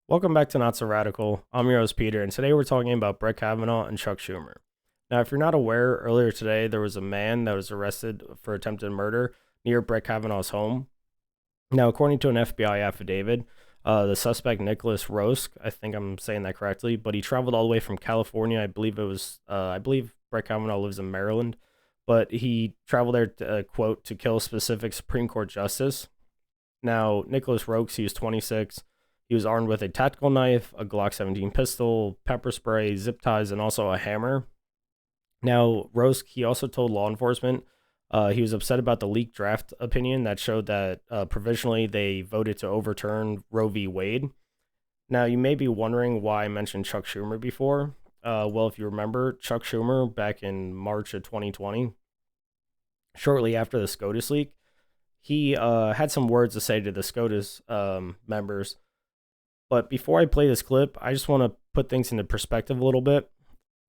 Welcome back to Not So Radical. I'm your host, Peter, and today we're talking about Brett Kavanaugh and Chuck Schumer. Now, if you're not aware, earlier today there was a man that was arrested for attempted murder near Brett Kavanaugh's home. Now, according to an FBI affidavit, the suspect, Nicholas Roske, I think I'm saying that correctly, but he traveled all the way from California. I believe Brett Kavanaugh lives in Maryland, but he traveled there, quote, to kill a specific Supreme Court justice. Now, Nicholas Roske, he was 26. He was armed with a tactical knife, a Glock 17 pistol, pepper spray, zip ties, and also a hammer. Now, Roske, he also told law enforcement he was upset about the leaked draft opinion that showed that provisionally they voted to overturn Roe v. Wade. Now, you may be wondering why I mentioned Chuck Schumer before. Well, if you remember, Chuck Schumer back in March of 2020, shortly after the SCOTUS leak, he had some words to say to the SCOTUS members. But before I play this clip, I just want to put things into perspective a little bit.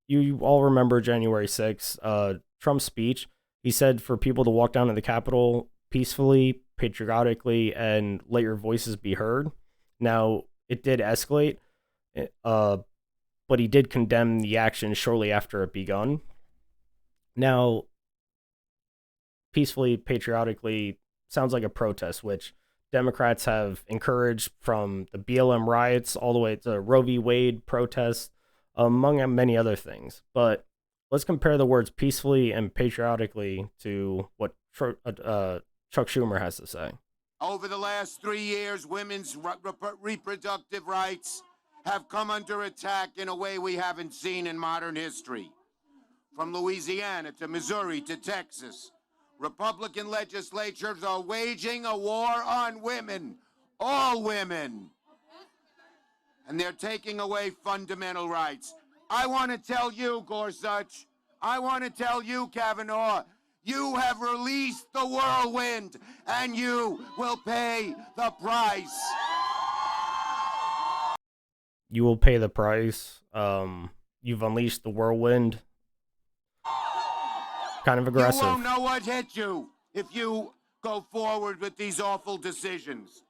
You all remember January 6th, Trump's speech. He said for people to walk down to the Capitol peacefully, patriotically, and let your voices be heard. Now, it did escalate, but he did condemn the action shortly after it begun. Now, peacefully, patriotically sounds like a protest, which Democrats have encouraged from the BLM riots all the way to Roe v. Wade protests, among many other things. But let's compare the words peacefully and patriotically to what Chuck Schumer has to say. Over the last 3 years, women's reproductive rights have come under attack in a way we haven't seen in modern history. From Louisiana to Missouri to Texas, Republican legislatures are waging a war on women, all women, and they're taking away fundamental rights. I want to tell you, Gorsuch, I want to tell you, Kavanaugh, you have released the whirlwind, and you will pay the price. You will pay the price. You've unleashed the whirlwind. Kind of aggressive. You won't know what hit you if you go forward with these awful decisions.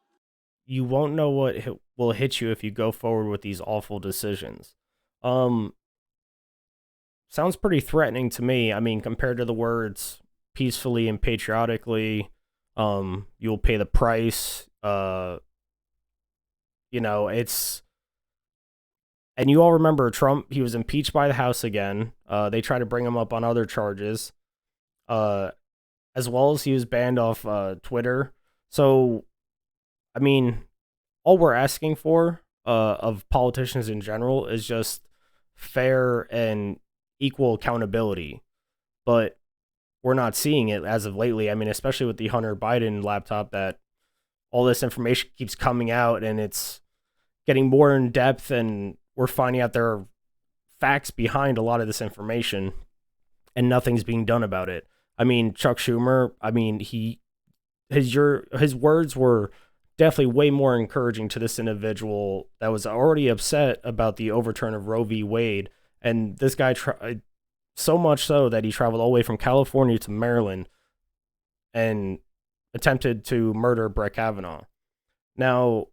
You won't know what will hit you if you go forward with these awful decisions. Sounds pretty threatening to me. I mean, compared to the words peacefully and patriotically, you'll pay the price. It's, and you all remember Trump, he was impeached by the House again. They tried to bring him up on other charges. As well as he was banned off Twitter. So, I mean, all we're asking for of politicians in general is just fair and equal accountability. But we're not seeing it as of lately. I mean, especially with the Hunter Biden laptop, that all this information keeps coming out and it's getting more in depth, and we're finding out there are facts behind a lot of this information and nothing's being done about it. I mean, Chuck Schumer, I mean, his words were definitely way more encouraging to this individual that was already upset about the overturn of Roe v. Wade. And this guy tried so much so that he traveled all the way from California to Maryland and attempted to murder Brett Kavanaugh. Now,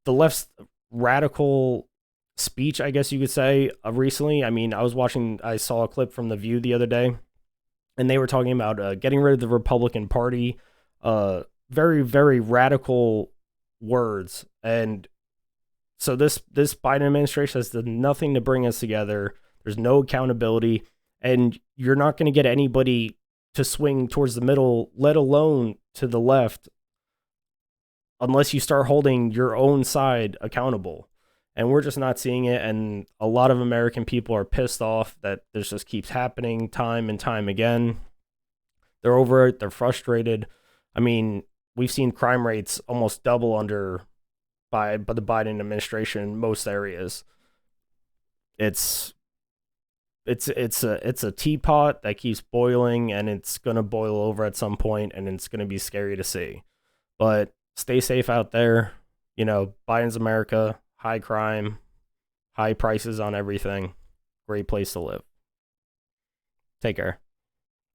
the left's radical speech, I guess you could say, recently. I mean, I saw a clip from The View the other day, and they were talking about getting rid of the Republican Party. Very, very radical words. And so this Biden administration has done nothing to bring us together. There's no accountability, and you're not going to get anybody to swing towards the middle, let alone to the left, unless you start holding your own side accountable. And we're just not seeing it. And a lot of American people are pissed off that this just keeps happening time and time again. They're over it. They're frustrated. I mean, we've seen crime rates almost double by the Biden administration in most areas. It's a teapot that keeps boiling, and it's going to boil over at some point, and it's going to be scary to see. But stay safe out there. Biden's America. High crime, high prices on everything. Great place to live. Take care.